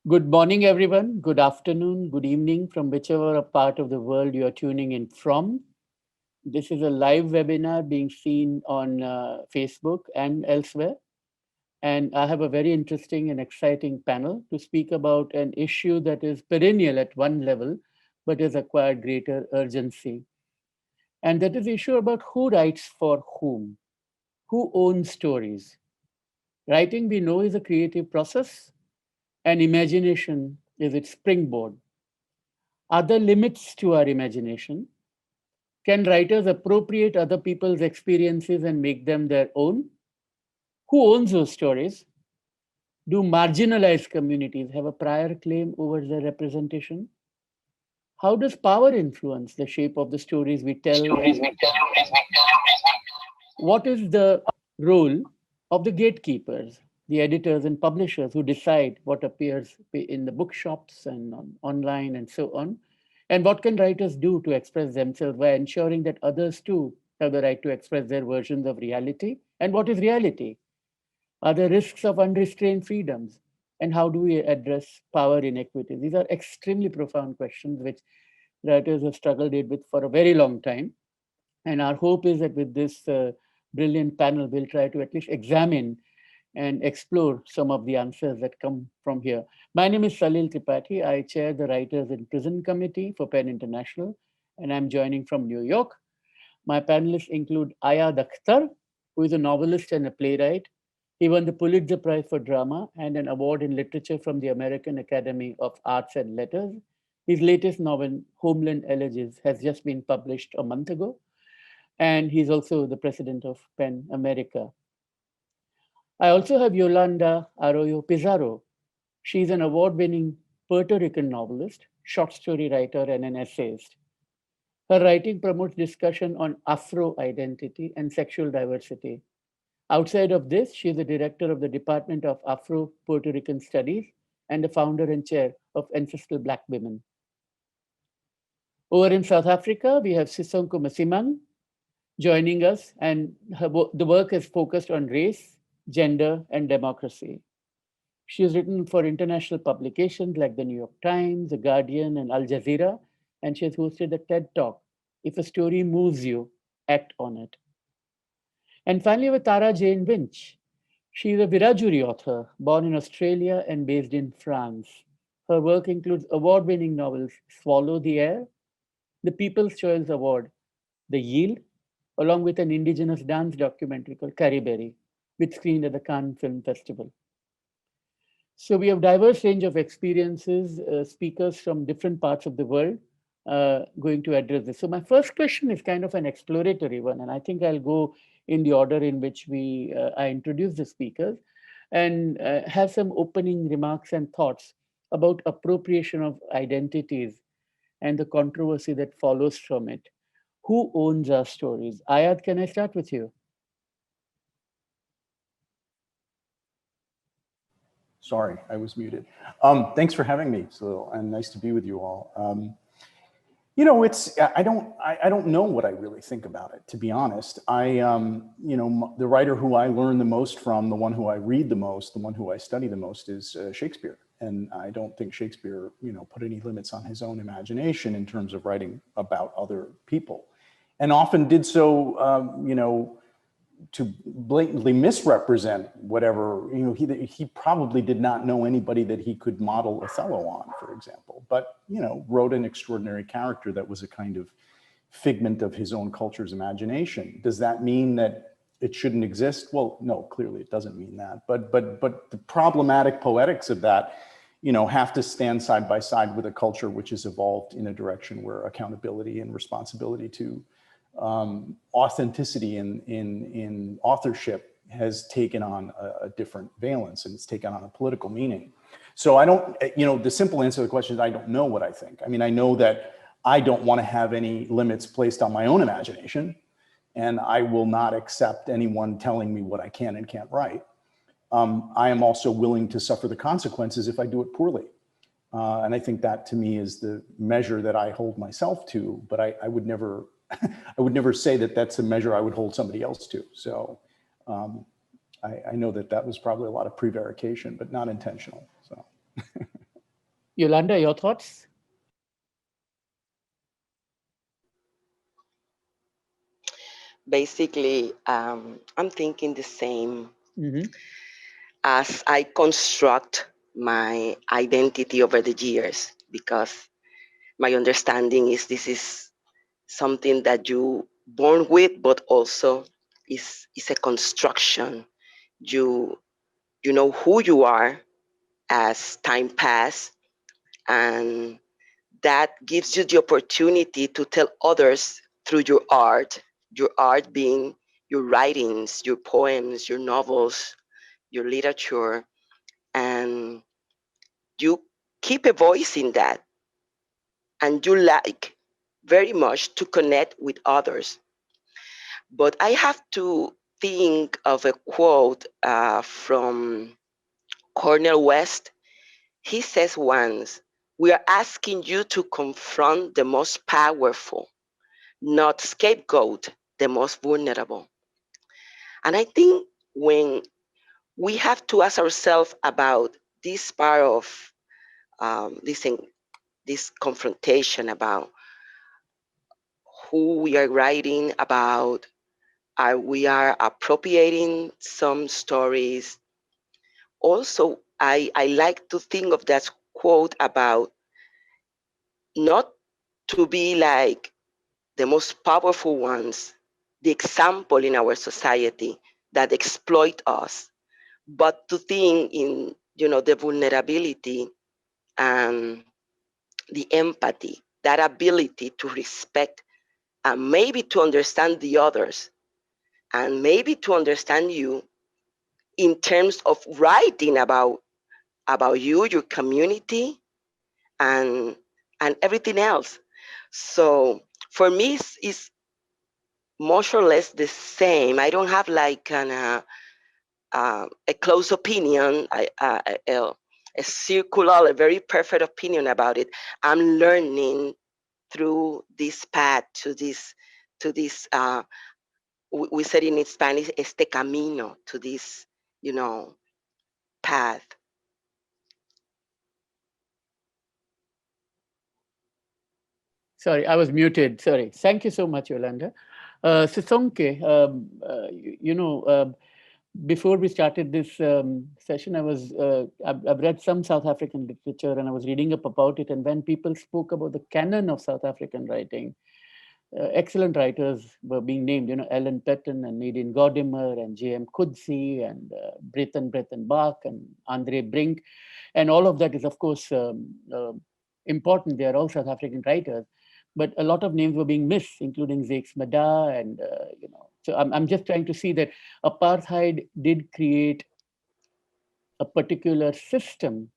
Good morning, everyone. Good afternoon, good evening from whichever part of the world you are tuning in from. This is a live webinar being seen on Facebook and elsewhere. And I have a very interesting and exciting panel to speak about an issue that is perennial at one level, but has acquired greater urgency. And that is the issue about who writes for whom, who owns stories. Writing, we know, is a creative process, and imagination is its springboard. Are there limits to our imagination? Can writers appropriate other people's experiences and make them their own? Who owns those stories? Do marginalized communities have a prior claim over their representation? How does power influence the shape of the stories we tell? And what is the role of the gatekeepers, the editors and publishers who decide what appears in the bookshops and online and so on? And what can writers do to express themselves by ensuring that others too have the right to express their versions of reality? And what is reality? Are there risks of unrestrained freedoms? And how do we address power inequities? These are extremely profound questions which writers have struggled with for a very long time. And our hope is that with this brilliant panel, we'll try to at least examine and explore some of the answers that come from here. My name is Salil Tripathi. I chair the Writers in Prison Committee for PEN International, and I'm joining from New York. My panelists include Ayad Akhtar, who is a novelist and a playwright. He won the Pulitzer Prize for Drama and an award in literature from the American Academy of Arts and Letters. His latest novel, Homeland Elegies, has just been published a month ago, and he's also the president of PEN America. I also have Yolanda Arroyo Pizarro. She's an award winning Puerto Rican novelist, short story writer, and an essayist. Her writing promotes discussion on Afro identity and sexual diversity. Outside of this, she is the director of the Department of Afro Puerto Rican Studies and the founder and chair of Ancestral Black Women. Over in South Africa, we have Sisonko Masimang joining us, and the work is focused on race, gender, and democracy. She has written for international publications like the New York Times, The Guardian, and Al Jazeera, and she has hosted a TED Talk. If a story moves you, act on it. And finally, with Tara Jane Winch. She is a Wiradjuri author, born in Australia and based in France. Her work includes award winning novels Swallow the Air, the People's Choice Award, The Yield, along with an indigenous dance documentary called Cariberi, which screened at the Cannes Film Festival. So we have diverse range of experiences, speakers from different parts of the world going to address this. So my first question is kind of an exploratory one, and I think I'll go in the order in which I introduce the speakers and have some opening remarks and thoughts about appropriation of identities and the controversy that follows from it. Who owns our stories? Ayad, can I start with you? Sorry, I was muted. Thanks for having me, so and nice to be with you all. It's I don't know what I really think about it, to be honest. The writer who I learn the most from, the one who I read the most, the one who I study the most is Shakespeare, and I don't think Shakespeare put any limits on his own imagination in terms of writing about other people, and often did so to blatantly misrepresent whatever, he probably did not know anybody that he could model Othello on, for example, but, wrote an extraordinary character that was a kind of figment of his own culture's imagination. Does that mean that it shouldn't exist? Well, no, clearly it doesn't mean that. But the problematic poetics of that, have to stand side by side with a culture which has evolved in a direction where accountability and responsibility to authenticity in authorship has taken on a different valence, and it's taken on a political meaning. So I don't, the simple answer to the question is I don't know what I think. I mean, I know that I don't want to have any limits placed on my own imagination, and I will not accept anyone telling me what I can and can't write. I am also willing to suffer the consequences if I do it poorly. And I think that to me is the measure that I hold myself to, but I would never I would never say that that's a measure I would hold somebody else to. So I know that that was probably a lot of prevarication, but not intentional. So Yolanda, your thoughts? Basically, I'm thinking the same Mm-hmm. as I construct my identity over the years, because my understanding is this is something that you born with, but also is a construction. You you know who you are as time pass, and that gives you the opportunity to tell others through your art being your writings, your poems, your novels, your literature, and you keep a voice in that, and you like very much to connect with others. But I have to think of a quote from Cornel West. He says once, "We are asking you to confront the most powerful, not scapegoat the most vulnerable." And I think when we have to ask ourselves about this part of this confrontation about who we are writing about, we are appropriating some stories. Also, I like to think of that quote about not to be like the most powerful ones, the example in our society that exploit us, but to think in the vulnerability and the empathy, that ability to respect and maybe to understand the others and maybe to understand you in terms of writing about you, your community, and and everything else. So for me, it's more or less the same. I don't have like a close opinion, a circular, a very perfect opinion about it. I'm learning through this path to this. We said in Spanish, este camino, to this, path. Sorry, I was muted. Sorry. Thank you so much, Yolanda. Sisonke, before we started this session, I've read some South African literature and I was reading up about it. And when people spoke about the canon of South African writing, excellent writers were being named, Ellen Patton and Nadine Gordimer and J.M. Coetzee and Breton Bach and Andre Brink. And all of that is, of course, important. They are all South African writers. But a lot of names were being missed, including Zakes Mada. And, so I'm just trying to see that apartheid did create a particular system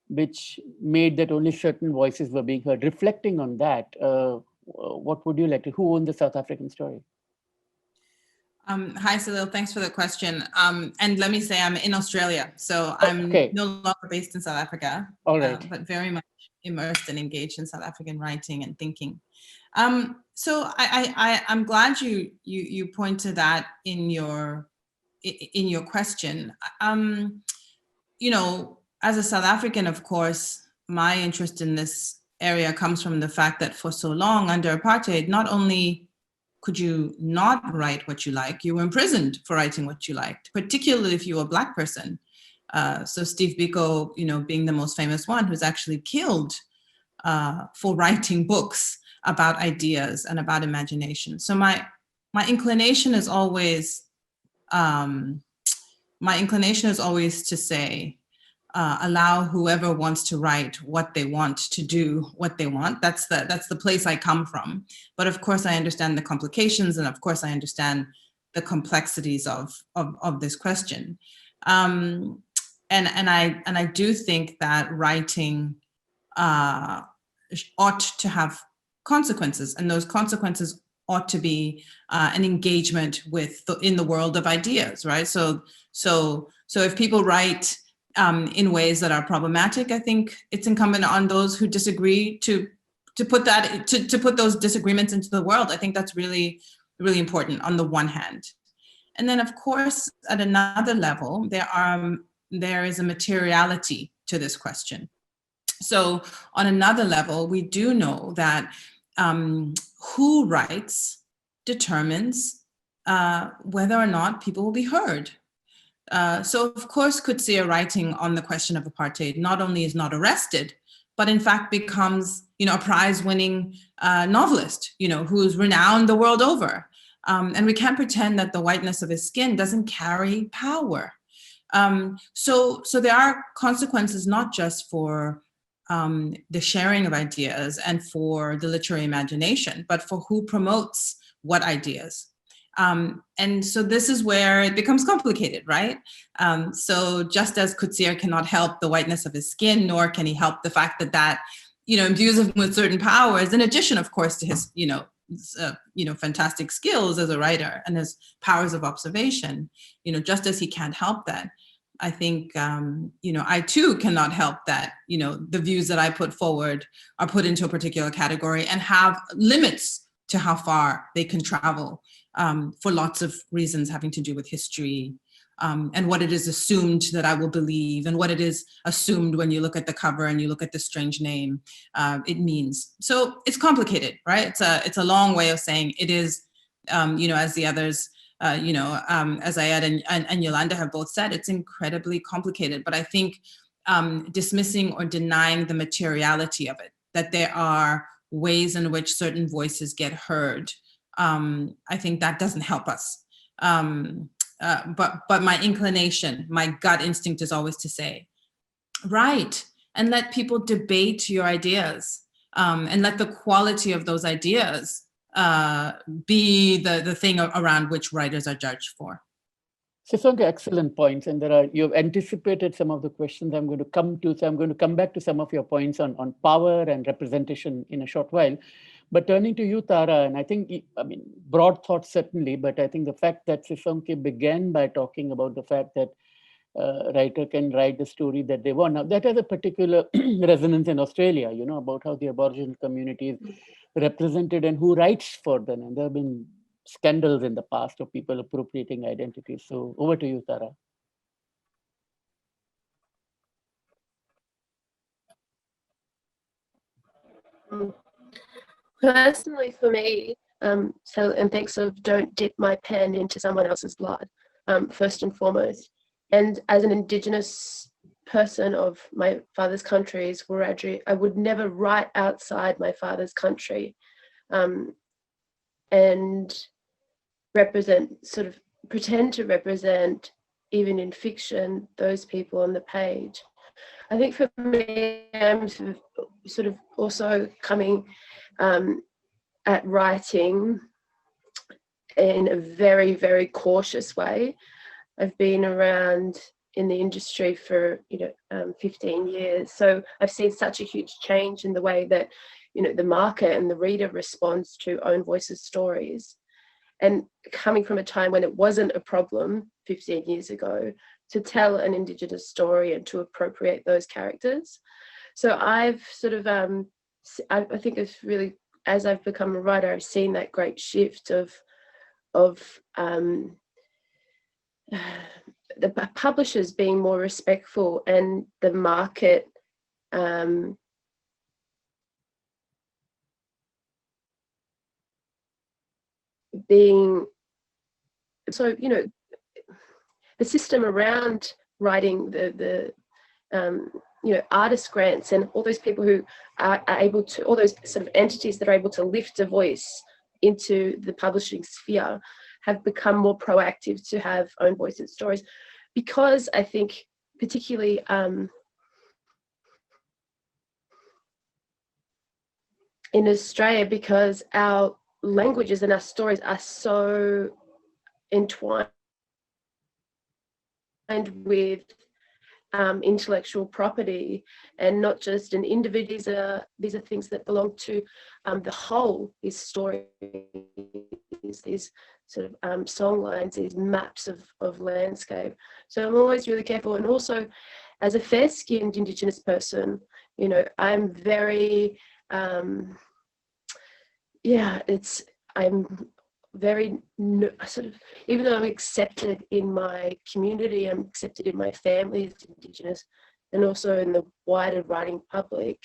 which made that only certain voices were being heard. Reflecting on that, what would you like to, who owned the South African story? Hi, Salil, thanks for the question. And let me say I'm in Australia, so I'm no longer based in South Africa, all right. But very much immersed and engaged in South African writing and thinking. So I'm glad you point to that in your question. As a South African, of course, my interest in this area comes from the fact that for so long under apartheid, not only could you not write what you like, you were imprisoned for writing what you liked, particularly if you were a Black person. So Steve Biko, being the most famous one, who's actually killed for writing books about ideas and about imagination. So my inclination is always to say, allow whoever wants to write what they want to do what they want. That's the place I come from. But of course, I understand the complications, and of course, I understand the complexities of this question. And I do think that writing ought to have consequences, and those consequences ought to be an engagement in the world of ideas, right? So if people write in ways that are problematic, I think it's incumbent on those who disagree to put those disagreements into the world. I think that's really, really important on the one hand. And then, of course, at another level, there is a materiality to this question. So on another level, we do know that who writes determines whether or not people will be heard. So of course, Coetzee writing on the question of apartheid not only is not arrested, but in fact becomes, a prize-winning novelist, who's renowned the world over. And we can't pretend that the whiteness of his skin doesn't carry power. So there are consequences not just for the sharing of ideas and for the literary imagination, but for who promotes what ideas. And so this is where it becomes complicated, right? So just as Coetzee cannot help the whiteness of his skin, nor can he help the fact that imbues him with certain powers, in addition, of course, to his, fantastic skills as a writer and his powers of observation, just as he can't help that. I think, I too cannot help that, the views that I put forward are put into a particular category and have limits to how far they can travel for lots of reasons having to do with history and what it is assumed that I will believe and what it is assumed when you look at the cover and you look at the strange name it means. So it's complicated, right? It's a long way of saying it is, as the others as Ayad and Yolanda have both said, it's incredibly complicated. But I think dismissing or denying the materiality of it, that there are ways in which certain voices get heard, I think that doesn't help us. But my inclination, my gut instinct is always to say, right, and let people debate your ideas and let the quality of those ideas be the thing around which writers are judged for. Sisonke, excellent points. And you've anticipated some of the questions I'm going to come to. So I'm going to come back to some of your points on power and representation in a short while. But turning to you, Tara, and I think, broad thoughts certainly, but I think the fact that Sisonke began by talking about the fact that a writer can write the story that they want. Now, that has a particular resonance in Australia, about how the Aboriginal community is represented and who writes for them. And there have been scandals in the past of people appropriating identities. So over to you, Tara. Personally, for me, and thanks of don't dip my pen into someone else's blood, first and foremost. And as an Indigenous person of my father's countries, Wiradjuri, I would never write outside my father's country and pretend to represent, even in fiction, those people on the page. I think for me, I'm sort of also coming at writing in a very, very cautious way. I've been around in the industry for 15 years, so I've seen such a huge change in the way that the market and the reader responds to Own Voices stories. And coming from a time when it wasn't a problem 15 years ago to tell an Indigenous story and to appropriate those characters. So I've sort of, I think it's really, as I've become a writer, I've seen that great shift of the publishers being more respectful and the market being, so the system around writing the artist grants and all those people who are able to, all those sort of entities that are able to lift a voice into the publishing sphere have become more proactive to have Own Voices stories, because I think particularly in Australia, because our languages and our stories are so entwined with intellectual property, and not just an individual. These are things that belong to the whole. These stories, these sort of song lines, these maps of landscape. So I'm always really careful. And also, as a fair-skinned Indigenous person, I'm very I'm very sort of, even though I'm accepted in my community, I'm accepted in my family as Indigenous, and also in the wider writing public,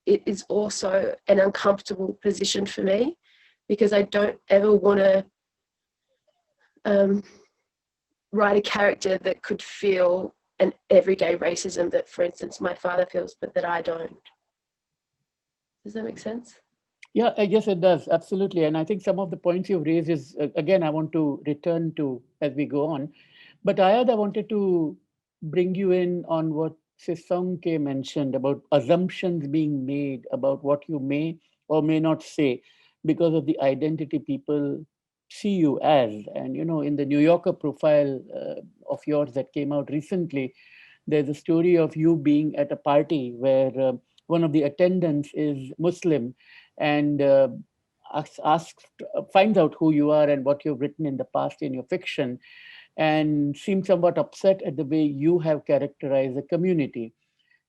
it is also an uncomfortable position for me, because I don't ever want to write a character that could feel an everyday racism that, for instance, my father feels, but that I don't. Does that make sense? Yeah, I guess it does. Absolutely. And I think some of the points you've raised is, again, I want to return to as we go on. But Ayad, I wanted to bring you in on what Sisonke mentioned about assumptions being made about what you may or may not say because of the identity people see you as. And, you know, in the New Yorker profile of yours that came out recently, there's a story of you being at a party where one of the attendants is Muslim and finds out who you are and what you've written in the past in your fiction, and seems somewhat upset at the way you have characterized the community.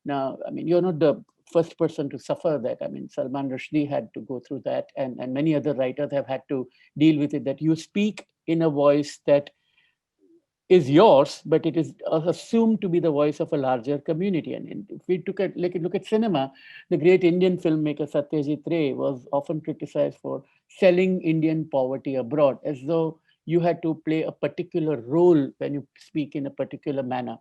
Now, I mean, you're not the first person to suffer that. I mean, Salman Rushdie had to go through that, and many other writers have had to deal with it, that you speak in a voice that is yours, but it is assumed to be the voice of a larger community. And if we look at cinema, the great Indian filmmaker Satyajit Ray was often criticized for selling Indian poverty abroad, as though you had to play a particular role when you speak in a particular manner.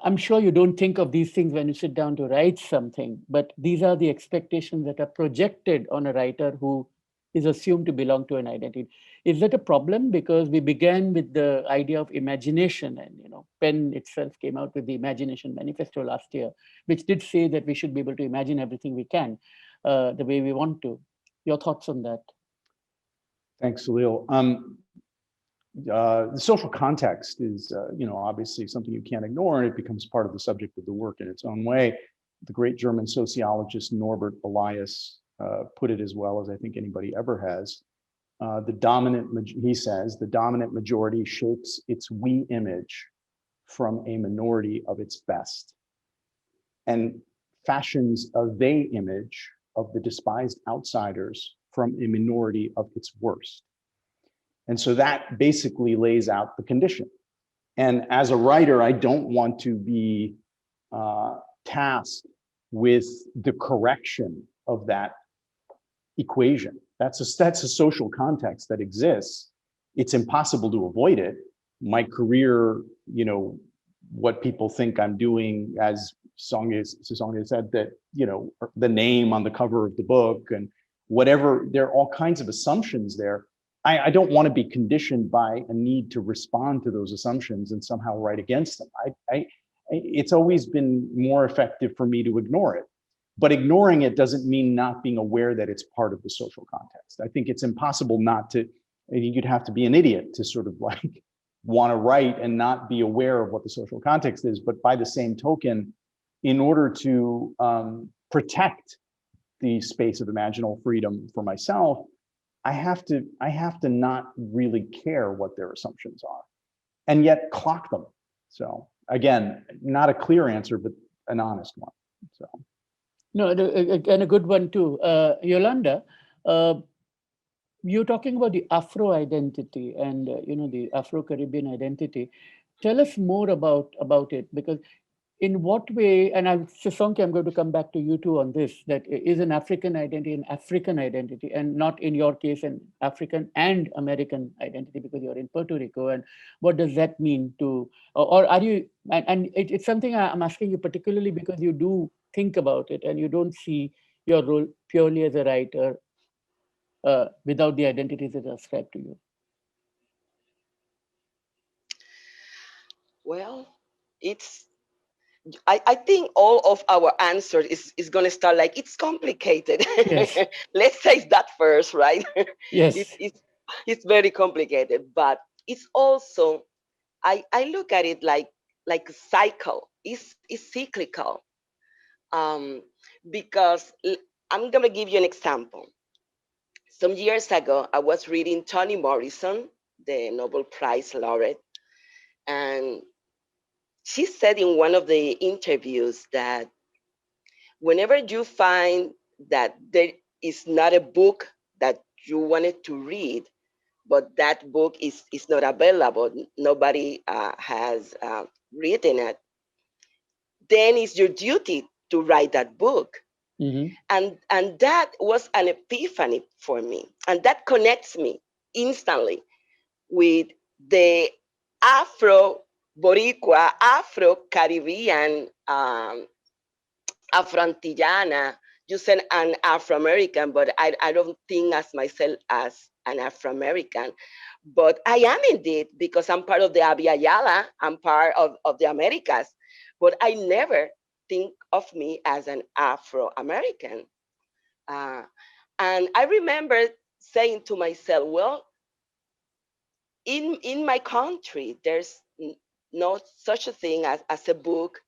I'm sure you don't think of these things when you sit down to write something, but these are the expectations that are projected on a writer who is assumed to belong to an identity. Is that a problem? Because we began with the idea of imagination, and you know, Penn itself came out with the Imagination Manifesto last year, which did say that we should be able to imagine everything we can, the way we want to. Your thoughts on that? Thanks, Salil. The social context is, obviously something you can't ignore, and it becomes part of the subject of the work in its own way. The great German sociologist Norbert Elias put it as well as I think anybody ever has. He says, the dominant majority shapes its we image from a minority of its best, and fashions a they image of the despised outsiders from a minority of its worst. And so that basically lays out the condition. And as a writer, I don't want to be tasked with the correction of that equation. That's a social context that exists. It's impossible to avoid it. My career, what people think I'm doing, as Sisonke said, that, the name on the cover of the book and whatever, there are all kinds of assumptions there. I don't want to be conditioned by a need to respond to those assumptions and somehow write against them. It's always been more effective for me to ignore it. But ignoring it doesn't mean not being aware that it's part of the social context. I think it's impossible not to, you'd have to be an idiot to sort of like want to write and not be aware of what the social context is. But by the same token, in order to protect the space of imaginal freedom for myself, I have to not really care what their assumptions are, and yet clock them. So again, not a clear answer, but an honest one. So. No, and a good one too. Yolanda, you're talking about the Afro identity and the Afro-Caribbean identity. Tell us more about it, because in what way, and Sisonke, I'm going to come back to you too on this, that is an African identity, and not in your case an African and American identity, because you're in Puerto Rico. And what does that mean to, or are you, and it's something I'm asking you particularly because you do think about it and you don't see your role purely as a writer without the identities that are ascribed to you. Well, I think all of our answers is going to start like, it's complicated. Yes. Let's say that first, right? Yes. It's very complicated, but it's also, I look at it like a cycle. It's cyclical. Because I'm going to give you an example. Some years ago, I was reading Toni Morrison, the Nobel Prize laureate, and she said in one of the interviews that whenever you find that there is not a book that you wanted to read, but that book is not available. Nobody has written it. Then it's your duty to write that book. Mhm. And that was an epiphany for me. And that connects me instantly with the Afro-Boricua, Afro-Caribbean, Afro-Antillana. You said an Afro-American, but I don't think as myself as an Afro-American. But I am indeed, because I'm part of the Abya Yala, I'm part of the Americas. But I never think of me as an Afro-American. And I remember saying to myself, well, in my country, there's no such a thing as a book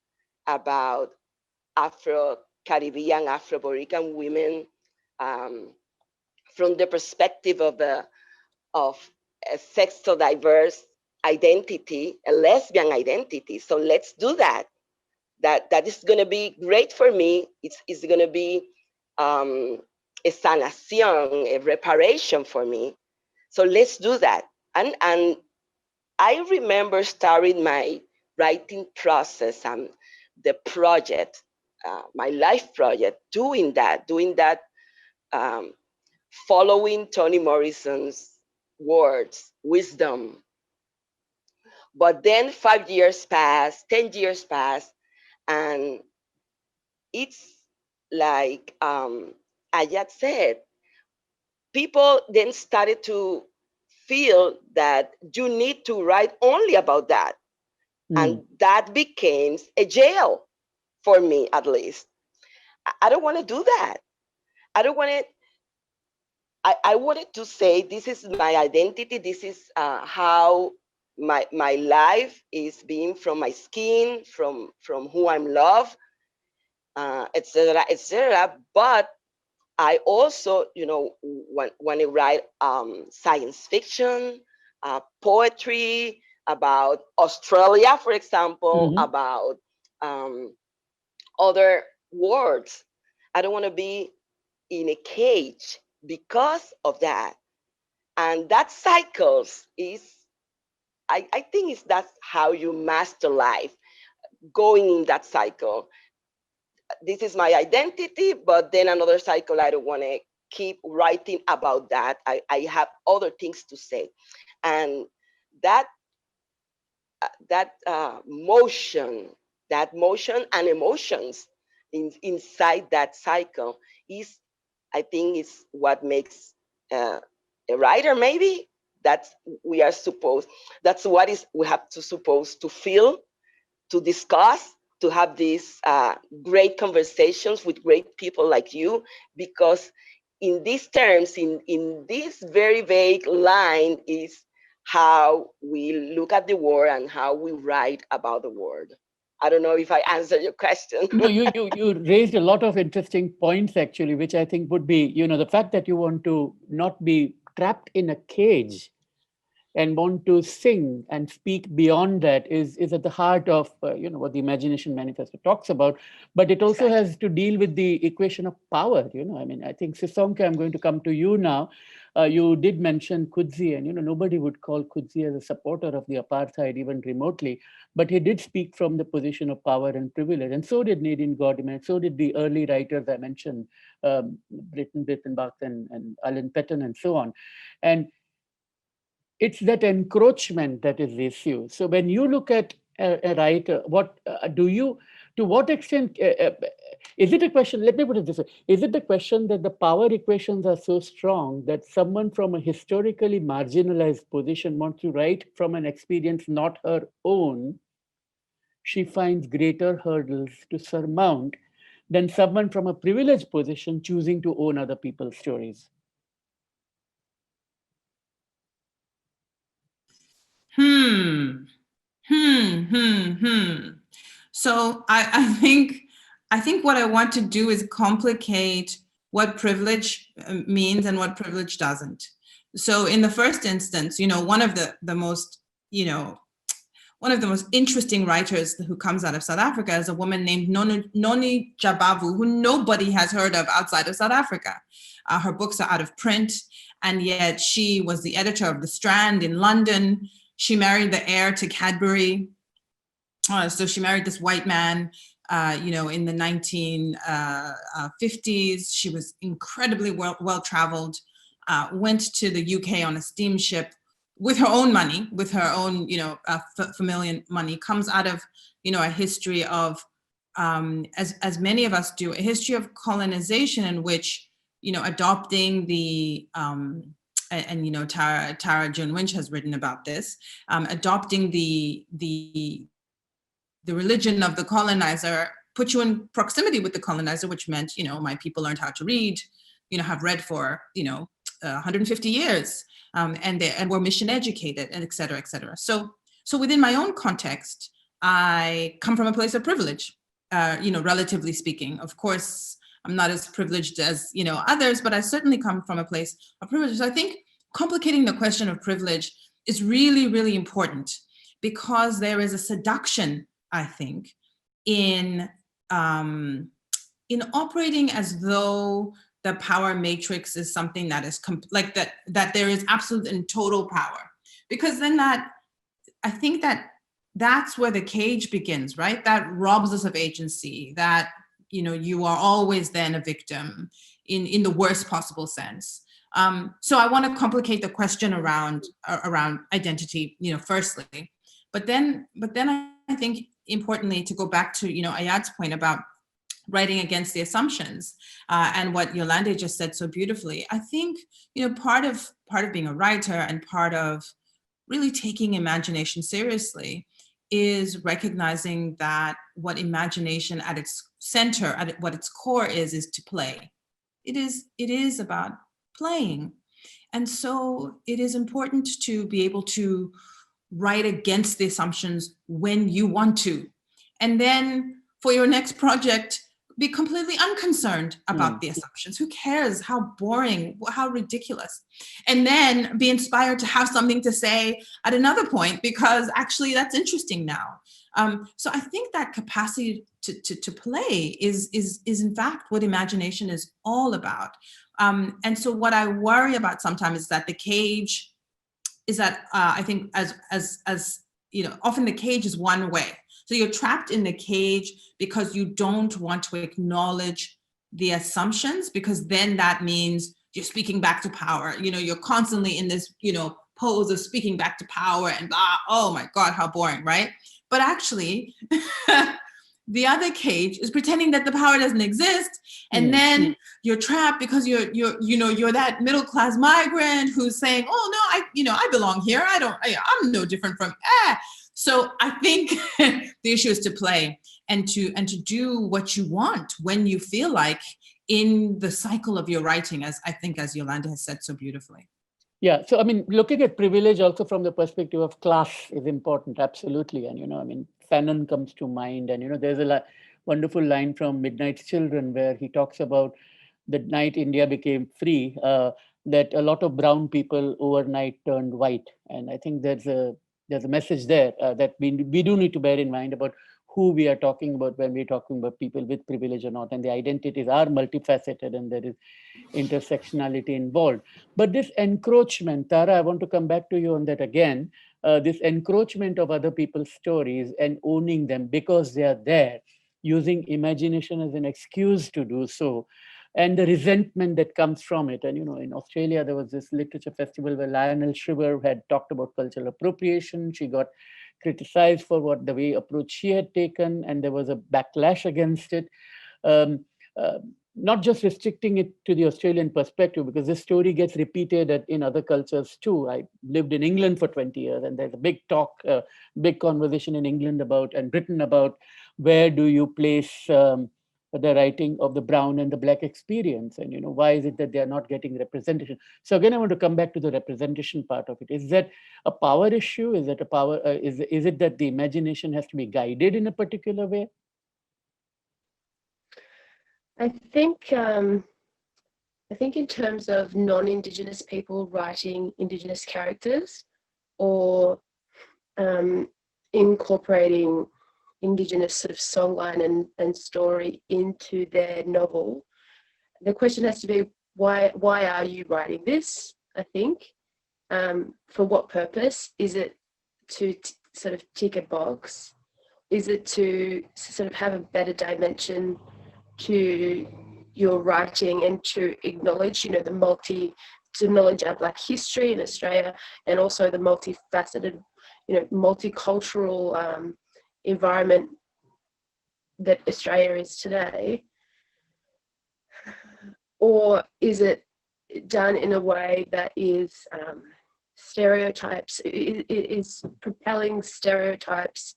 about Afro-Caribbean, Afro-Borican women from the perspective of a sexual diverse identity, a lesbian identity. So let's do that. That is going to be great for me. It's going to be a sanación, a reparation for me. So let's do that. And I remember starting my writing process and the project, my life project, doing that, following Toni Morrison's words, wisdom. But then 5 years passed, 10 years passed, and it's like Ayat said, people then started to feel that you need to write only about that. And that became a jail for me, at least. I don't want to do that. I don't want to. I wanted to say this is my identity. This is how my life is being from my skin, from who I'm loved, etc., etc. But I also, when I write science fiction, poetry about Australia, for example, about other words, I don't want to be in a cage because of that. And that cycles is, I think that's how you master life, going in that cycle. This is my identity, but then another cycle, I don't want to keep writing about that. I have other things to say. And that motion and emotions inside that cycle is, I think, is what makes a writer. Maybe that's we have to supposed to feel, to discuss, to have these great conversations with great people like you, because in these terms, in this very vague line, is how we look at the world and how we write about the world. I don't know if I answered your question. No, you raised a lot of interesting points, actually, which I think would be, the fact that you want to not be trapped in a cage and want to sing and speak beyond that is at the heart of what the Imagination Manifesto talks about. But it also has to deal with the equation of power. I think, Sisonke, I'm going to come to you now. You did mention Coetzee, and nobody would call Coetzee as a supporter of the apartheid even remotely, but he did speak from the position of power and privilege, and so did Nadine Gordimer, so did the early writers I mentioned, Britten Bach and Alan Paton and so on. And it's that encroachment that is the issue. So when you look at a writer, to what extent, is it a question, let me put it this way, is it the question that the power equations are so strong that someone from a historically marginalized position wants to write from an experience not her own, she finds greater hurdles to surmount than someone from a privileged position choosing to own other people's stories? So I think what I want to do is complicate what privilege means and what privilege doesn't. So in the first instance, one of the most interesting writers who comes out of South Africa is a woman named Noni Jabavu, who nobody has heard of outside of South Africa. Her books are out of print. and yet she was the editor of The Strand in London. She married the heir to Cadbury. So she married this white man, in the 1950s. She was incredibly well-traveled, went to the UK on a steamship with her own money, with her own, familial money, comes out of, a history of, as many of us do, a history of colonization in which, adopting the, Tara Joan Winch has written about this, adopting the religion of the colonizer put you in proximity with the colonizer, which meant, my people learned how to read, have read for, 150 years, and were mission educated, and et cetera, et cetera. So within my own context, I come from a place of privilege, relatively speaking. Of course, I'm not as privileged as, others, but I certainly come from a place of privilege. So I think complicating the question of privilege is really, really important, because there is a seduction, I think, in operating as though the power matrix is something that is that there is absolute and total power, because then I think that's where the cage begins, right? That robs us of agency, that, you are always then a victim in the worst possible sense. So I want to complicate the question around identity, firstly, but then I think importantly to go back to, Ayad's point about writing against the assumptions, and what Yolande just said so beautifully. I think, part of being a writer and part of really taking imagination seriously is recognizing that what imagination at its center, at what its core is to play. It is about playing. And so it is important to be able to write against the assumptions when you want to. And then for your next project, be completely unconcerned about the assumptions. Who cares? How boring, how ridiculous. And then be inspired to have something to say at another point, because actually that's interesting now. So I think that capacity to play is in fact what imagination is all about. And so what I worry about sometimes is that the cage is that I think as often the cage is one way. So you're trapped in the cage because you don't want to acknowledge the assumptions, because then that means you're speaking back to power. You're constantly in this, pose of speaking back to power, and oh my God, how boring, right? But actually, the other cage is pretending that the power doesn't exist, and then you're trapped because you're that middle class migrant who's saying, oh no, I belong here. I'm no different from. So I think the issue is to play and to do what you want when you feel like, in the cycle of your writing, as Yolande has said so beautifully. Yeah, so I mean, looking at privilege also from the perspective of class is important, absolutely. And Fanon comes to mind, and there's a wonderful line from Midnight's Children where he talks about the night India became free, that a lot of brown people overnight turned white, and I think there's a message there that we do need to bear in mind about who we are talking about when we're talking about people with privilege or not, and the identities are multifaceted and there is intersectionality involved. But this encroachment, Tara, I want to come back to you on that again, this encroachment of other people's stories and owning them because they are there, using imagination as an excuse to do so, and the resentment that comes from it. And, in Australia, there was this literature festival where Lionel Shriver had talked about cultural appropriation. She got criticized for the way approach she had taken, and there was a backlash against it. Not just restricting it to the Australian perspective, because this story gets repeated in other cultures too. I lived in England for 20 years, and there's a big talk, big conversation in England about, and Britain about, where do you place the writing of the brown and the black experience, and why is it that they are not getting representation? So again, I want to come back to the representation part of it. Is that a power issue? Is that a power? Is it that the imagination has to be guided in a particular way? I think in terms of non-Indigenous people writing Indigenous characters, or incorporating Indigenous sort of songline and story into their novel, the question has to be, why are you writing this? I think. For what purpose? Is it to sort of tick a box? Is it to sort of have a better dimension to your writing and to acknowledge, you know, to acknowledge our Black history in Australia, and also the multifaceted, you know, multicultural environment that Australia is today? Or is it done in a way that is stereotypes, is propelling stereotypes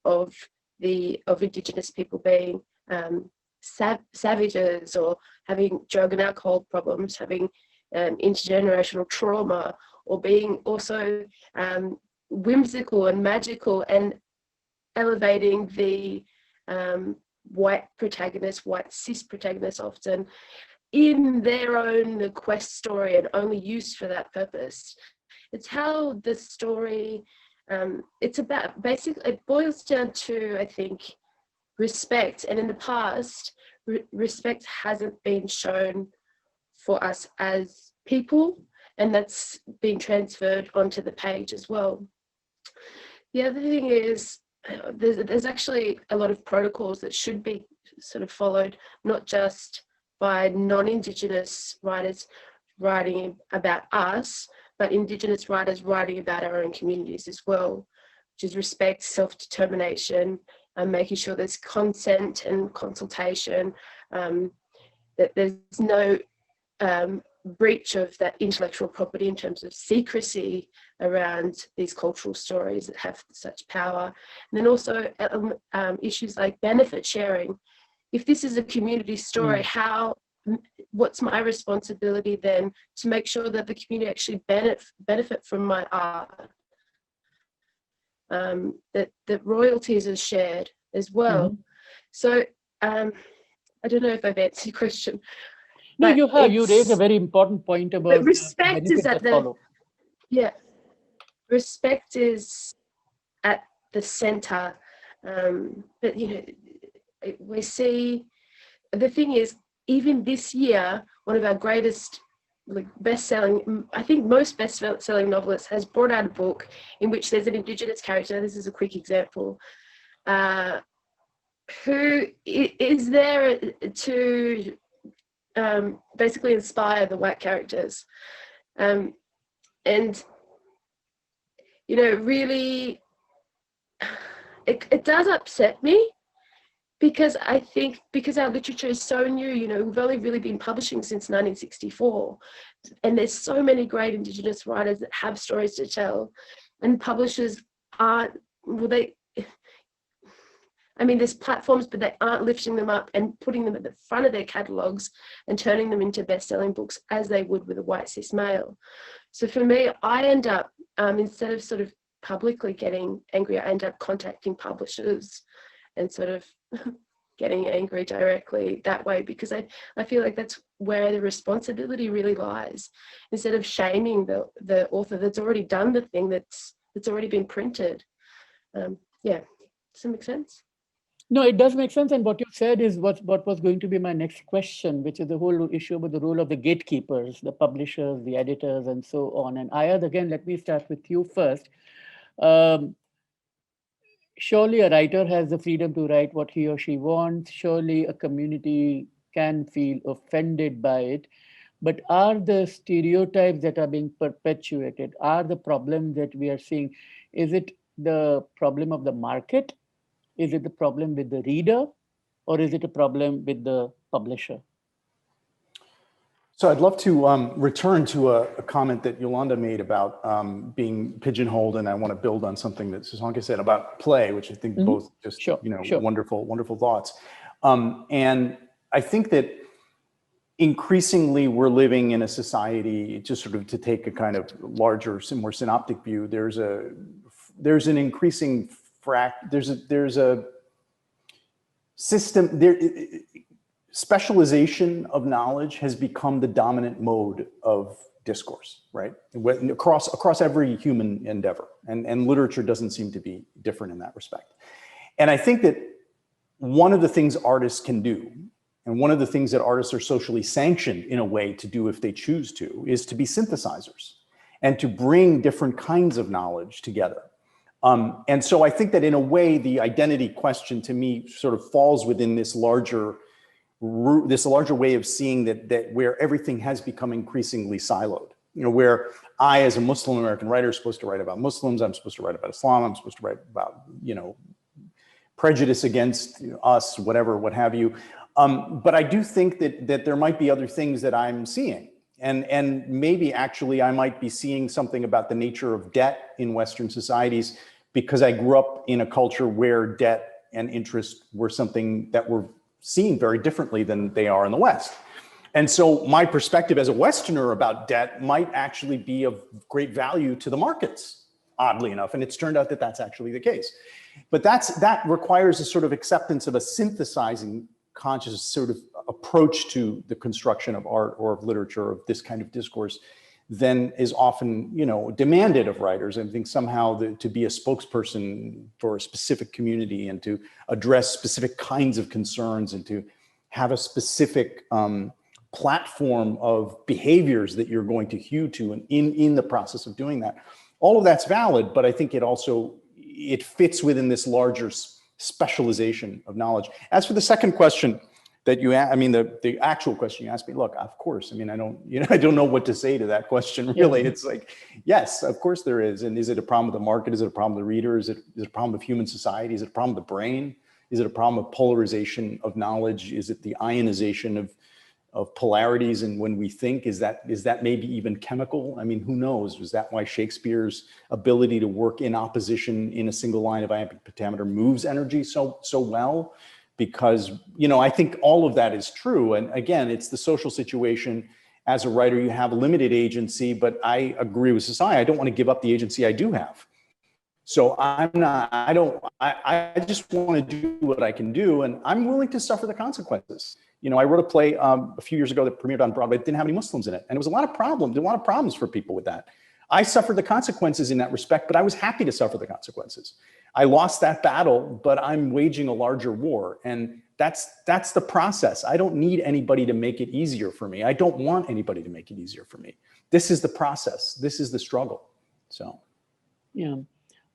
of Indigenous people being savages, or having drug and alcohol problems, having intergenerational trauma, or being also whimsical and magical, and elevating the white protagonist, white cis protagonist, often in their own quest story and only used for that purpose. It's how the story, it's about, basically, it boils down to, I think, respect. And in the past, respect hasn't been shown for us as people, and that's been transferred onto the page as well. The other thing is, there's actually a lot of protocols that should be sort of followed, not just by non-Indigenous writers writing about us, but Indigenous writers writing about our own communities as well, which is respect, self-determination, and making sure there's consent and consultation, that there's no breach of that intellectual property in terms of secrecy around these cultural stories that have such power. And then also issues like benefit sharing. If this is a community story, what's my responsibility then to make sure that the community actually benefit from my art? That royalties are shared as well. So I don't know if I've answered your question. No, you have. You raised a very important point about respect is at the, yeah, respect is at the center. But you know, we see, the thing is, even this year, one of our greatest, like, best-selling, I think most best-selling novelists has brought out a book in which there's an Indigenous character. This is a quick example, who is there to basically inspire the white characters. And, you know, really, it does upset me, because I think, because our literature is so new, you know, we've only really been publishing since 1964, and there's so many great Indigenous writers that have stories to tell, and publishers aren't, well, I mean, there's platforms, but they aren't lifting them up and putting them at the front of their catalogues and turning them into best-selling books as they would with a white cis male. So for me, I end up, instead of sort of publicly getting angry, I end up contacting publishers and sort of getting angry directly that way, because I feel like that's where the responsibility really lies, instead of shaming the author that's already done the thing that's already been printed. Yeah, does that make sense? No, it does make sense. And what you said is what was going to be my next question, which is the whole issue about the role of the gatekeepers, the publishers, the editors, and so on. And Ayad, again, let me start with you first. Surely a writer has the freedom to write what he or she wants. Surely a community can feel offended by it. But are the stereotypes that are being perpetuated, are the problem that we are seeing, is it the problem of the market? Is it the problem with the reader, or is it a problem with the publisher? So I'd love to return to a comment that Yolanda made about being pigeonholed, and I want to build on something that Sasanka said about play, which I think both just wonderful thoughts. And I think that increasingly we're living in a society, just sort of to take a kind of larger, more synoptic view. There's an increasing there's a system there. Specialization of knowledge has become the dominant mode of discourse, right? Across every human endeavor, and literature doesn't seem to be different in that respect. And I think that one of the things artists can do And one of the things that artists are socially sanctioned in a way to do if they choose to is to be synthesizers and to bring different kinds of knowledge together. And so I think that in a way, the identity question to me sort of falls within this larger way of seeing that where everything has become increasingly siloed. You know, where I, as a Muslim American writer, is supposed to write about Muslims, I'm supposed to write about Islam, I'm supposed to write about, you know, prejudice against us, whatever, what have you. But I do think that there might be other things that I'm seeing. And maybe actually I might be seeing something about the nature of debt in Western societies because I grew up in a culture where debt and interest were something that were seen very differently than they are in the West. And so my perspective as a Westerner about debt might actually be of great value to the markets, oddly enough. And it's turned out that that's actually the case. But that requires a sort of acceptance of a synthesizing conscious sort of approach to the construction of art or of literature, of this kind of discourse, than is often, you know, demanded of writers. I think somehow to be a spokesperson for a specific community and to address specific kinds of concerns and to have a specific platform of behaviors that you're going to hew to, and in the process of doing that, all of that's valid. But I think it fits within this larger specialization of knowledge. As for the second question that you asked, I mean, the actual question you asked me, look, of course, I mean, I don't know what to say to that question, really. It's like, yes, of course there is. And is it a problem with the market? Is it a problem with the reader? Is it a problem of human society? Is it a problem with the brain? Is it a problem of polarization of knowledge? Is it the ionization of polarities? And when we think, is that maybe even chemical? I mean, who knows? Was that why Shakespeare's ability to work in opposition in a single line of iambic pentameter moves energy so well? Because, you know, I think all of that is true. And again, it's the social situation. As a writer, you have limited agency, but I agree with society. I don't want to give up the agency I do have. So I just want to do what I can do, and I'm willing to suffer the consequences. You know, I wrote a play a few years ago that premiered on Broadway. It didn't have any Muslims in it. And it was a lot of problems for people with that. I suffered the consequences in that respect, but I was happy to suffer the consequences. I lost that battle, but I'm waging a larger war. And that's the process. I don't need anybody to make it easier for me. I don't want anybody to make it easier for me. This is the process. This is the struggle. So, yeah.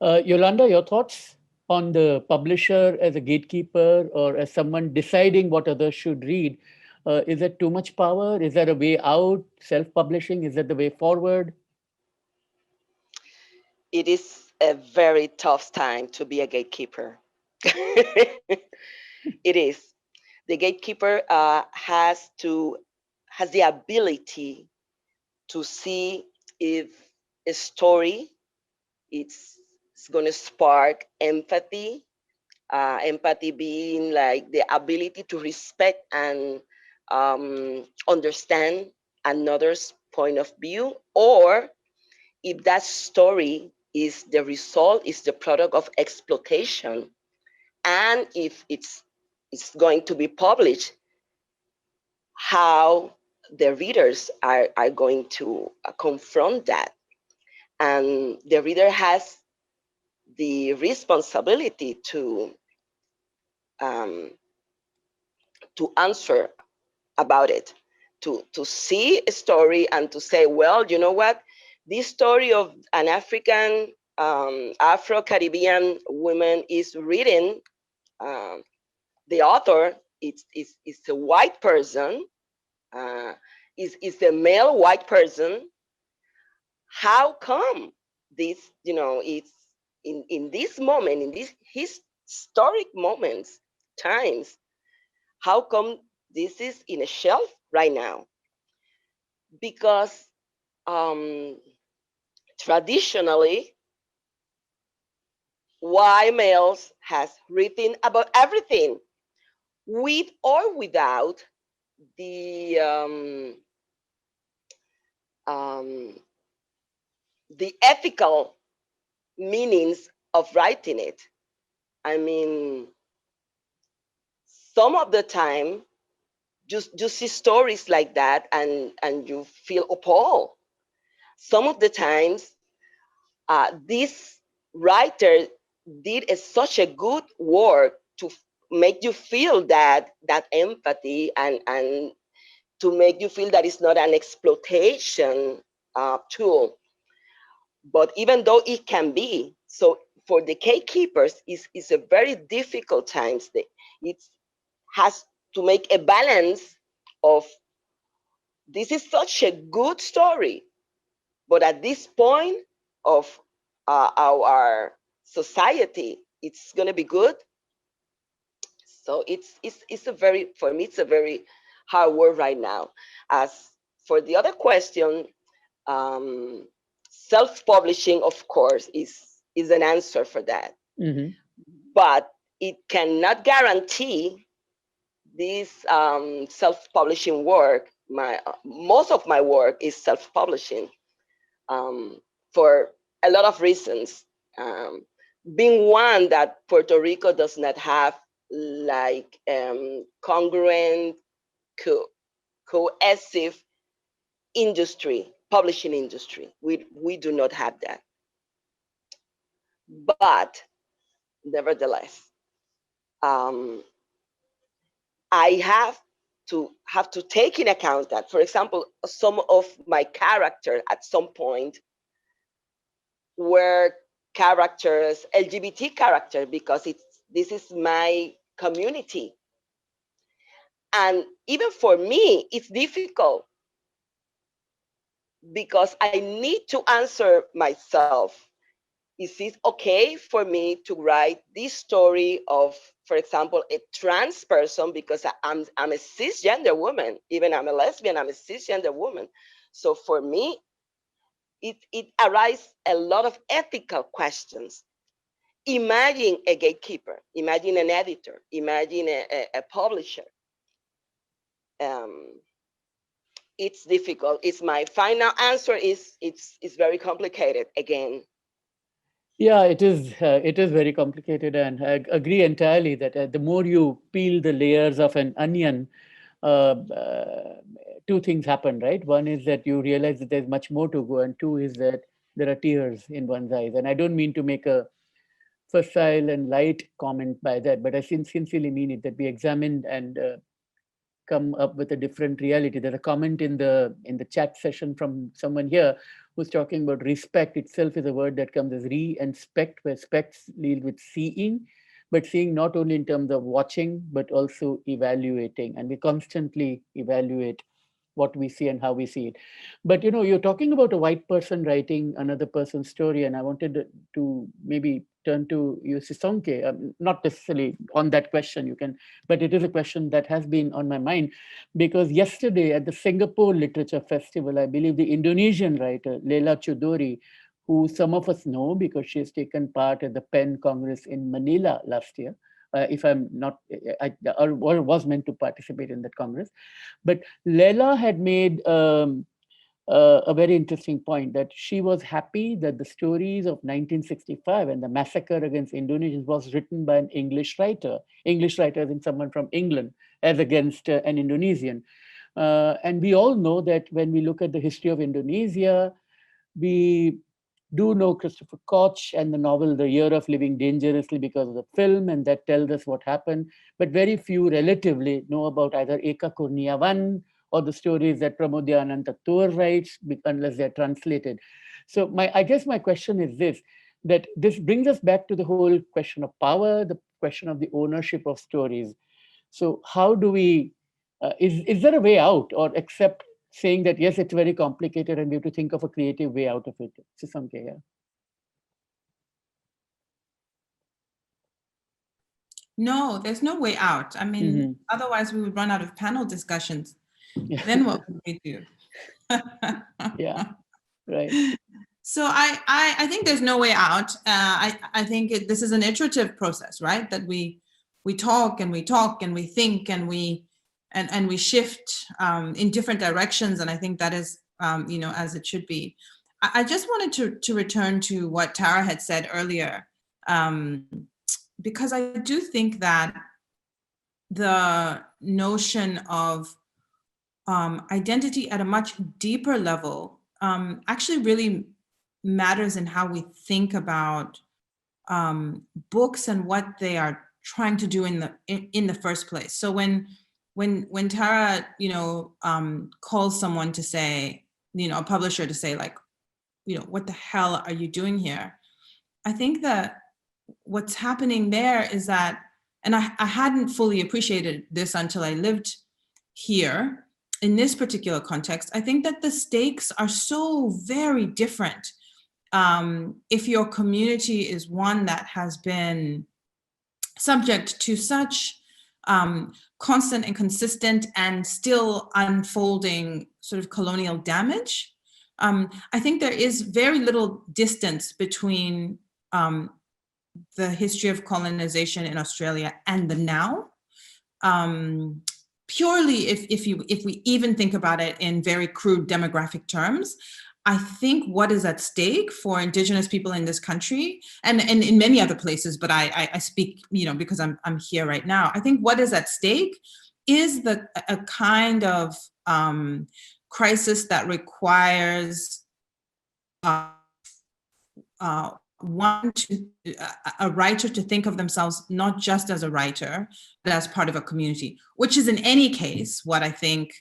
Yolanda, your thoughts on the publisher as a gatekeeper or as someone deciding what others should read? Is it too much power? Is there a way out? Self-publishing, is that the way forward? It is a very tough time to be a gatekeeper. It is. The gatekeeper has the ability to see if a story it's going to spark empathy. Empathy being like the ability to respect and understand another's point of view, or if that story is the product of exploitation, and if it's going to be published, how the readers are going to confront that. And the reader has the responsibility to answer about it, to see a story and to say, well, you know what, this story of an African Afro-Caribbean woman is written, the author is a white person, is a male white person. How come this, you know, it's in this moment, in these historic moments, times, how come this is in a shelf right now? Because traditionally, white males has written about everything, with or without the ethical meanings of writing it. I mean, some of the time, you see stories like that and you feel appalled. Some of the times, this writer did such a good work make you feel that empathy, and to make you feel that it's not an exploitation tool. But even though it can be, so for the gatekeepers, it's a very difficult times. It has to make a balance of, this is such a good story, but at this point of our society, it's going to be good. So it's a very, for me, it's a very hard work right now. As for the other question, um, self-publishing, of course, is an answer for that, Mhm. but it cannot guarantee this self-publishing work. Most of my work is self-publishing, for a lot of reasons. Um, Being one, that Puerto Rico does not have like congruent, cohesive industry, publishing industry. We do not have that. But nevertheless, um, I have to take in account that, for example, some of my characters at some point were characters, LGBT characters, because this is my community. And even for me, it's difficult because I need to answer myself. Is it okay for me to write this story of, for example, a trans person? Because I'm a cisgender woman, even I'm a lesbian, I'm a cisgender woman. So for me, it arises a lot of ethical questions. Imagine a gatekeeper, imagine an editor, imagine a publisher. Um, it's difficult. It's my final answer is it's very complicated again. Yeah, it is. It is very complicated, and I agree entirely that the more you peel the layers of an onion, two things happen, right? One is that you realize that there's much more to go, and two is that there are tears in one's eyes. And I don't mean to make a facile and light comment by that, but I sincerely mean it, that we examined and come up with a different reality. There's a comment in the chat session from someone here who's talking about respect itself is a word that comes as re and spect, where spects deal with seeing, but seeing not only in terms of watching, but also evaluating. And we constantly evaluate what we see and how we see it. But you're talking about a white person writing another person's story, and I wanted to maybe turn to you, Sisonke, not necessarily on that question, you can, but it is a question that has been on my mind, because yesterday at the Singapore Literature Festival, I believe the Indonesian writer, Leila Chudori, who some of us know because she has taken part at the PEN Congress in Manila last year, if I'm not, or was meant to participate in that Congress. But Leila had made a very interesting point, that she was happy that the stories of 1965 and the massacre against Indonesians was written by an English writer as in someone from England, as against an Indonesian. And we all know that when we look at the history of Indonesia, we do know Christopher Koch and the novel The Year of Living Dangerously because of the film, and that tells us what happened. But very few relatively know about either Eka Kurniawan or the stories that Pramodia Anantatur writes, unless they're translated. So I guess my question is this, that this brings us back to the whole question of power, the question of the ownership of stories. So how do we, is there a way out, or accept saying that, yes, it's very complicated and we have to think of a creative way out of it? Sisonke, yeah. No, there's no way out. I mean, otherwise we would run out of panel discussions. Then what would we do? Yeah, right. So I think there's no way out. I think this is an iterative process, right? That we talk and we talk and we think and we shift in different directions. And I think that is, as it should be. I just wanted to return to what Tara had said earlier, because I do think that the notion of identity at a much deeper level actually really matters in how we think about books and what they are trying to do in the first place. So when Tara, calls someone to say, a publisher to say like, what the hell are you doing here? I think that what's happening there is that, and I hadn't fully appreciated this until I lived here in this particular context, I think that the stakes are so very different. If your community is one that has been subject to such constant and consistent and still unfolding sort of colonial damage, I think there is very little distance between the history of colonization in Australia and the now. Purely if we even think about it in very crude demographic terms, I think what is at stake for Indigenous people in this country and in many other places, but I speak, because I'm here right now. I think what is at stake is a kind of crisis that requires a writer to think of themselves not just as a writer, but as part of a community, which is in any case what I think,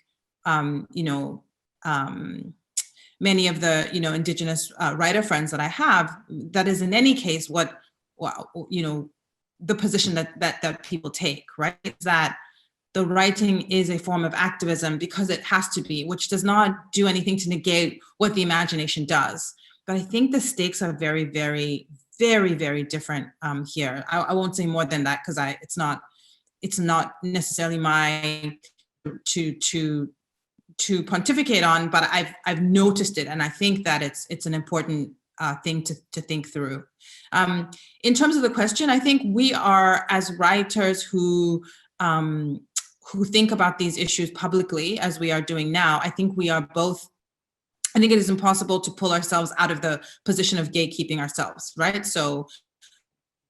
many of the, Indigenous writer friends that I have, that is in any case what, the position that people take, right? Is that the writing is a form of activism because it has to be, which does not do anything to negate what the imagination does. But I think the stakes are very, very, very, very different here. I won't say more than that because it's not necessarily my to pontificate on, but I've noticed it, and I think that it's an important thing to think through. In terms of the question, I think we are, as writers who think about these issues publicly, as we are doing now, I think we are both. I think it is impossible to pull ourselves out of the position of gatekeeping ourselves, right? So,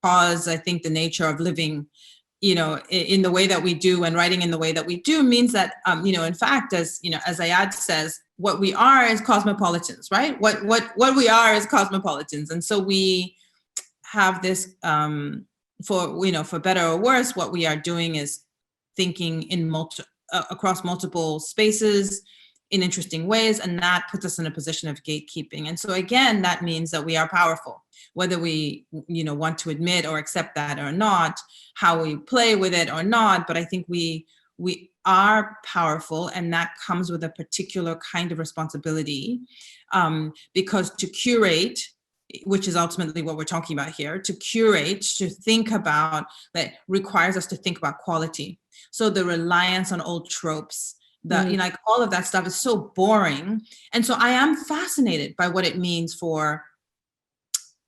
because I think the nature of living, in the way that we do and writing in the way that we do means that, in fact, as Ayad says, what we are is cosmopolitans, right? What we are is cosmopolitans, and so we have this, for better or worse, what we are doing is thinking across multiple spaces in interesting ways, and that puts us in a position of gatekeeping. And so again, that means that we are powerful, whether we want to admit or accept that or not, how we play with it or not. But I think we are powerful, and that comes with a particular kind of responsibility, because to curate, which is ultimately what we're talking about here, to curate, to think about, that requires us to think about quality. So the reliance on old tropes, like all of that stuff is so boring. And so I am fascinated by what it means for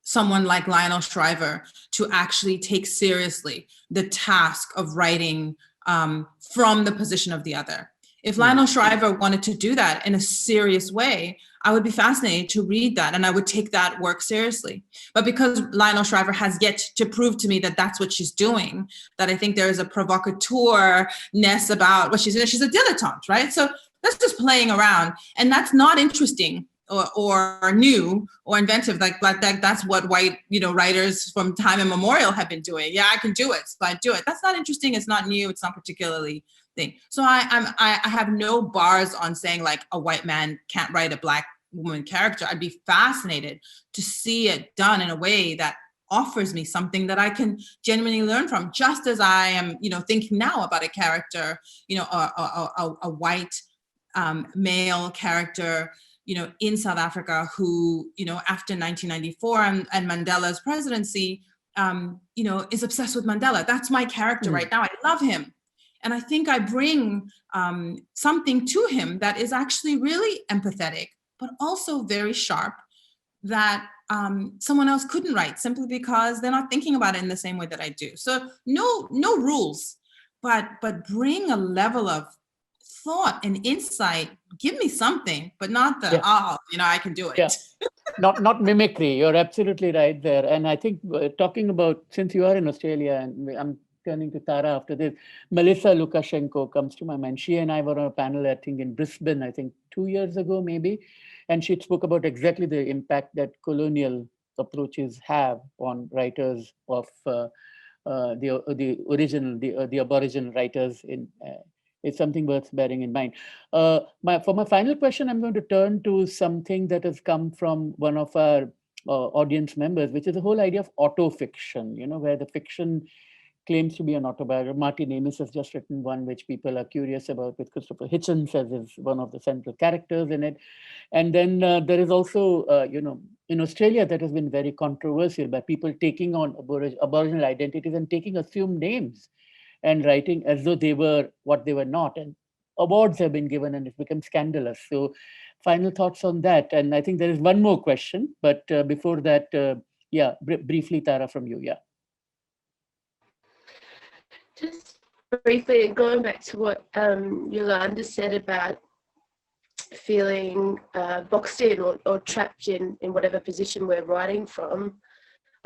someone like Lionel Shriver to actually take seriously the task of writing from the position of the other. If Lionel Shriver wanted to do that in a serious way, I would be fascinated to read that, and I would take that work seriously. But because Lionel Shriver has yet to prove to me that that's what she's doing, that I think there is a provocateur-ness about what she's doing. She's a dilettante, right? So that's just playing around, and that's not interesting or new or inventive. Like that's what white writers from time immemorial have been doing. Yeah, I can do it, so I do it. That's not interesting. It's not new. It's not particularly thing. So I have no bars on saying like a white man can't write a Black woman character. I'd be fascinated to see it done in a way that offers me something that I can genuinely learn from, just as I am, thinking now about a character, a white male character, in South Africa who, after 1994 and Mandela's presidency, is obsessed with Mandela. That's my character right now. I love him. And I think I bring something to him that is actually really empathetic, but also very sharp, that someone else couldn't write, simply because they're not thinking about it in the same way that I do. So no rules, but bring a level of thought and insight. Give me something, but not the I can do it. Yeah. Not mimicry. You're absolutely right there. And I think talking about, since you are in Australia, and I'm turning to Tara after this, Melissa Lukashenko comes to my mind. She and I were on a panel, I think, in Brisbane, 2 years ago, maybe. And she spoke about exactly the impact that colonial approaches have on writers of the original, the Aboriginal writers in. It's something worth bearing in mind. For my final question, I'm going to turn to something that has come from one of our audience members, which is the whole idea of autofiction, where the fiction claims to be an autobiography. Martin Amis has just written one which people are curious about, with Christopher Hitchens as is one of the central characters in it. And then there is also, in Australia, that has been very controversial by people taking on Aboriginal identities and taking assumed names and writing as though they were what they were not. And awards have been given and it's become scandalous. So final thoughts on that. And I think there is one more question, but before that, briefly, Tara, from you, yeah. Just briefly, going back to what Yolanda said about feeling boxed in or trapped in whatever position we're writing from,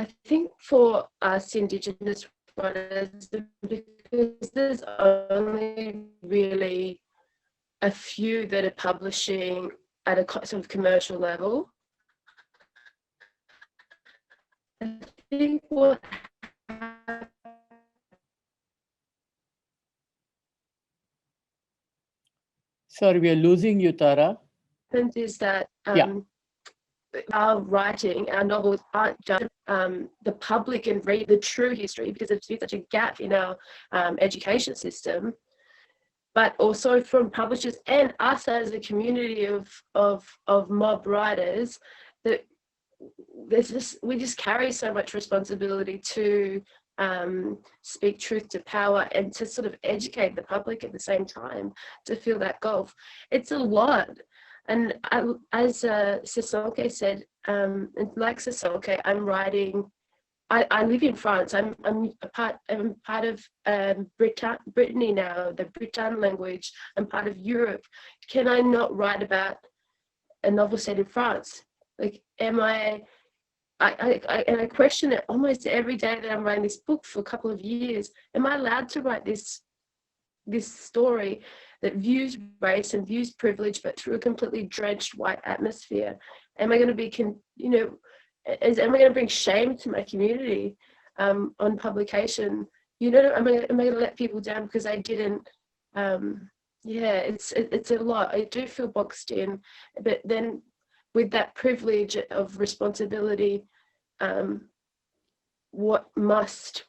I think for us Indigenous writers, because there's only really a few that are publishing at a sort of commercial level, I think what Sorry, we are losing you, Tara. happens is that Yeah. our writing, our novels aren't just the public and read the true history, because there's been such a gap in our education system, but also from publishers and us as a community of mob writers, that we just carry so much responsibility to speak truth to power and to sort of educate the public at the same time, to fill that gulf. It's a lot. And as Sisonke said, like Sisonke, I'm writing. I live in France. I'm part of Brittany now, the Breton language. I'm part of Europe. Can I not write about a novel set in France? Like, am I question it almost every day that I'm writing this book for a couple of years. Am I allowed to write this story that views race and views privilege, but through a completely drenched white atmosphere? Am I going to be, am I going to bring shame to my community on publication? Am I going to let people down because I didn't? It's a lot. I do feel boxed in, but then with that privilege of responsibility, what must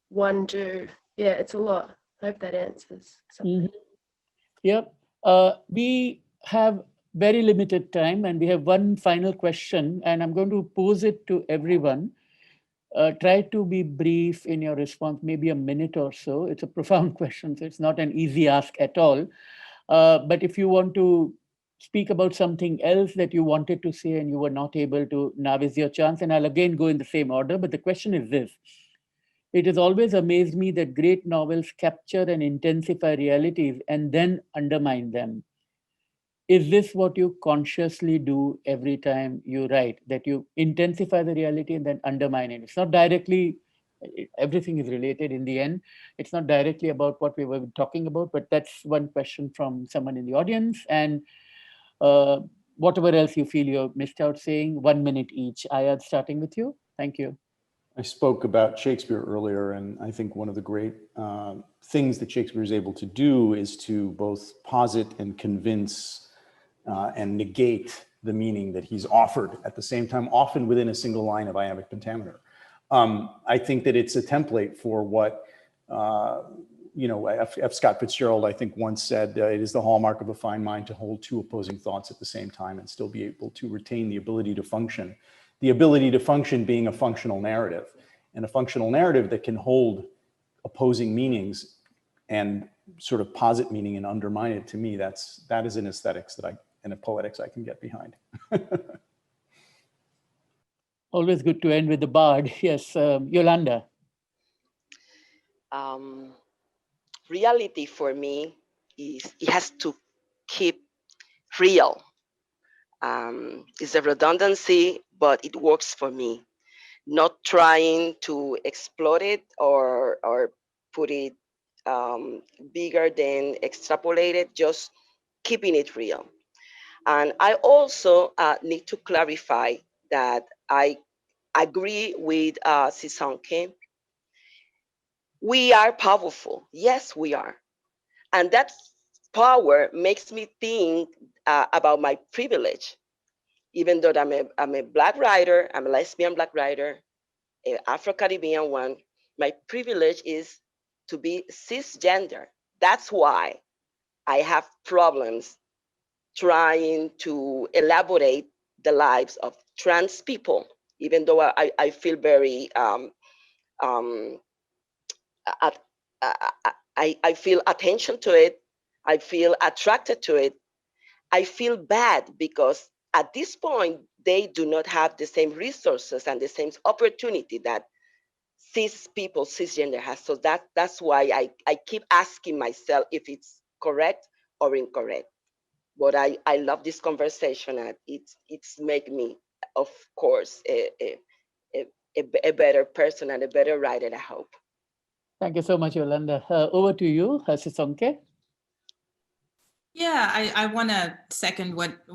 one do? Yeah, it's a lot. I hope that answers something. Yep. We have very limited time and we have one final question, and I'm going to pose it to everyone. Try to be brief in your response, maybe a minute or so. It's a profound question, so it's not an easy ask at all. But if you want to speak about something else that you wanted to say and you were not able to, now is your chance. And I'll again go in the same order, but the question is this. It has always amazed me that great novels capture and intensify realities and then undermine them. Is this what you consciously do every time you write, that you intensify the reality and then undermine it? It's not directly, everything is related in the end. It's not directly about what we were talking about, but that's one question from someone in the audience. And whatever else you feel you missed out saying, 1 minute each. Ayad, starting with you. Thank you. I spoke about Shakespeare earlier, and I think one of the great things that Shakespeare is able to do is to both posit and convince and negate the meaning that he's offered at the same time, often within a single line of iambic pentameter. I think that it's a template for what, F. Scott Fitzgerald, I think, once said, it is the hallmark of a fine mind to hold two opposing thoughts at the same time and still be able to retain the ability to function. The ability to function being a functional narrative, and a functional narrative that can hold opposing meanings and sort of posit meaning and undermine it. To me, that is an aesthetics and a poetics I can get behind. Always good to end with the bard. Yes, Yolanda. Reality for me is it has to keep real. It's a redundancy, but it works for me. Not trying to explode it or put it bigger than extrapolated, just keeping it real. And I also need to clarify that I agree with Sisonke. We are powerful. Yes, we are. And that power makes me think about my privilege. Even though I'm a Black writer, I'm a lesbian Black writer, an Afro-Caribbean one, my privilege is to be cisgender. That's why I have problems trying to elaborate the lives of trans people, even though I feel very, um, at, I feel attention to it. I feel attracted to it. I feel bad because at this point, they do not have the same resources and the same opportunity that cis people, cisgender has. So that's why I keep asking myself if it's correct or incorrect. But I love this conversation, and it's make me, of course, a better person and a better writer, I hope. Thank you so much, Yolanda. Over to you, Sisonke. Yeah, I want to second what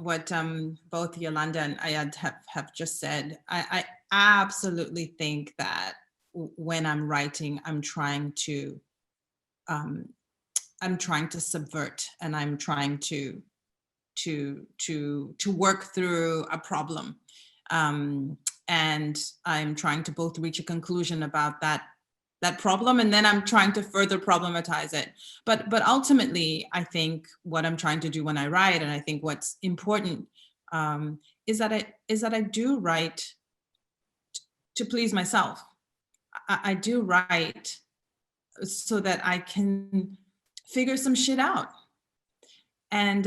both Yolanda and Ayad have just said. I absolutely think that when I'm writing, I'm trying to subvert, and I'm trying to work through a problem, and I'm trying to both reach a conclusion about that problem, and then I'm trying to further problematize it. But ultimately, I think what I'm trying to do when I write, and I think what's important, is that I do write to please myself. I do write so that I can figure some shit out. And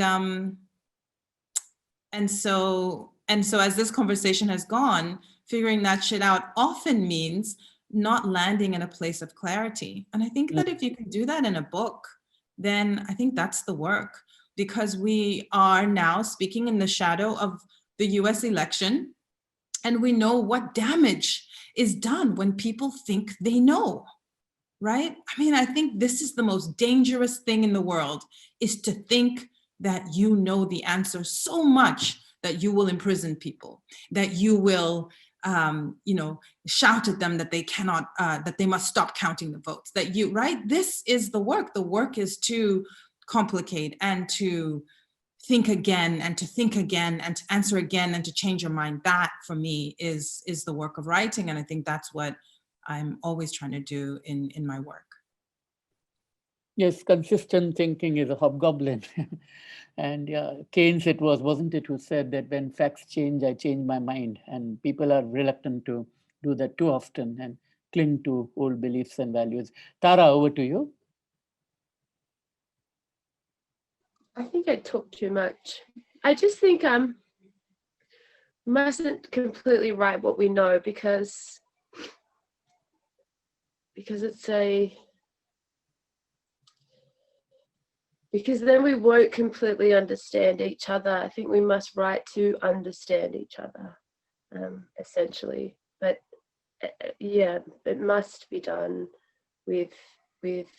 so as this conversation has gone, figuring that shit out often means not landing in a place of clarity. And I think that if you can do that in a book, then I think that's the work, because we are now speaking in the shadow of the US election, and we know what damage is done when people think they know, right? I mean, I think this is the most dangerous thing in the world, is to think that you know the answer so much that you will imprison people, that you will shout at them that they cannot, that they must stop counting the votes, that you, right? This is the work. The work is to complicate and to think again and to think again and to answer again and to change your mind. That for me is the work of writing. And I think that's what I'm always trying to do in my work. Yes, consistent thinking is a hobgoblin. And yeah, Keynes wasn't it, who said that when facts change, I change my mind. And people are reluctant to do that too often and cling to old beliefs and values. Tara, over to you. I think I talk too much. I just think mustn't completely write what we know, because because then we won't completely understand each other. I think we must write to understand each other, essentially. But yeah, it must be done with respect.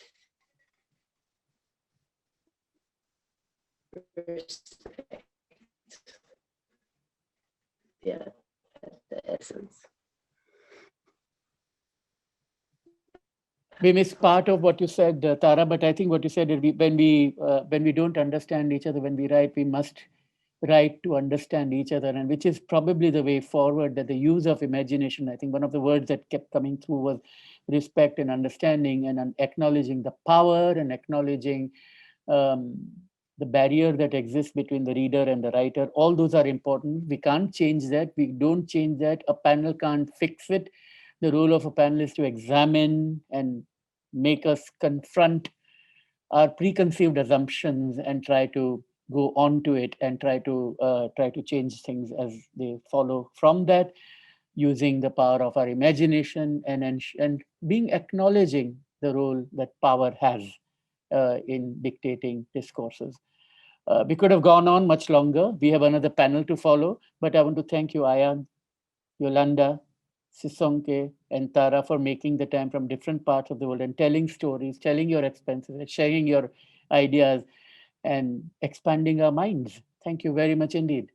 Yeah, the essence. We missed part of what you said, Tara, but I think what you said is when we don't understand each other, when we write, we must write to understand each other, and which is probably the way forward, that the use of imagination, I think one of the words that kept coming through was respect and understanding, and acknowledging the power and acknowledging the barrier that exists between the reader and the writer. All those are important. We can't change that. We don't change that. A panel can't fix it. The role of a panel is to examine and make us confront our preconceived assumptions and try to go on to it and try to change things as they follow from that, using the power of our imagination and being acknowledging the role that power has in dictating discourses. We could have gone on much longer. We have another panel to follow, but I want to thank you, Ayad, Yolanda, Sisonke, and Tara for making the time from different parts of the world and telling stories, telling your experiences, and sharing your ideas and expanding our minds. Thank you very much indeed.